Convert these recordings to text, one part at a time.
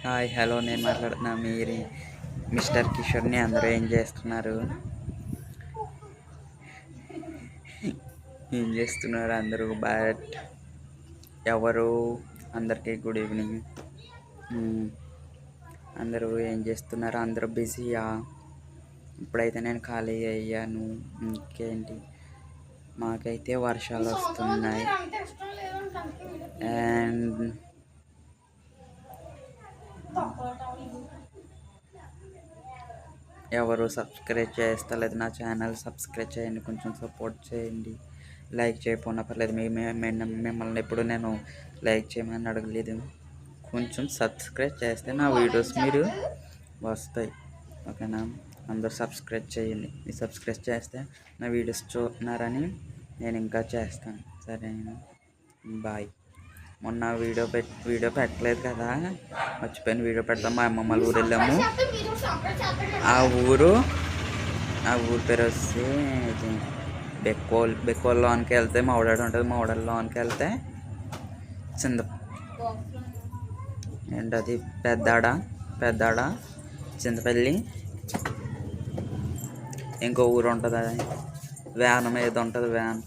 Hi hello నేను మాట్లాడుతున్నా మీరు మిస్టర్ కిషోర్ని. అందరూ ఏం చేస్తున్నారు? అందరూ? బట్ ఎవరు? అందరికీ గుడ్ ఈవినింగ్. అందరూ ఏం చేస్తున్నారు? అందరూ బిజీయా? ఇప్పుడైతే నేను ఖాళీ అయ్యాను. ఇంకేంటి, మాకైతే వర్షాలు వస్తున్నాయి. అండ్ ఎవరు సబ్స్క్రైబ్ చేస్తలేదు నా ఛానల్. సబ్స్క్రైబ్ చేయండి, కొంచెం సపోర్ట్ చేయండి. లైక్ చేయకపోయినా పర్లేదు, మిమ్మల్ని ఎప్పుడు నేను లైక్ చేయమని అడగలేదు. కొంచెం సబ్స్క్రైబ్ చేస్తే నా వీడియోస్ మీరు వస్తాయి, ఓకేనా? అందరూ సబ్స్క్రైబ్ చేయండి. మీరు సబ్స్క్రైబ్ చేస్తే నా వీడియోస్ చూస్తున్నారని నేను ఇంకా చేస్తాను, సరేనా? బాయ్. మొన్న వీడియో పెట్టలేదు కదా, మర్చిపోయిన. వీడియో పెడతాం. మా అమ్మమ్మ ఊరు వెళ్ళాము. ఆ ఊరు పేరు వచ్చి బెక్కోల్లోనికి వెళ్తే మౌడాడు ఉంటుంది. మౌడల్లోనికి వెళ్తే ఏంటది, పెద్దాడ, చింతపల్లి, ఇంకో ఊరు ఉంటుంది. అది వ్యాన్ మీద ఉంటుంది, వ్యాన్.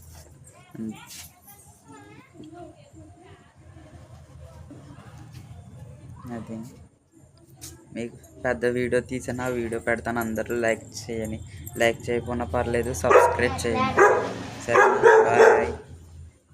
అది మీకు పెద్ద వీడియో తీసి నా వీడియో పెడతాను. అందరూ లైక్ చేయండి. లైక్ చేయకపోయినా పర్లేదు, సబ్స్క్రైబ్ చేయండి, సరే? బాయ్.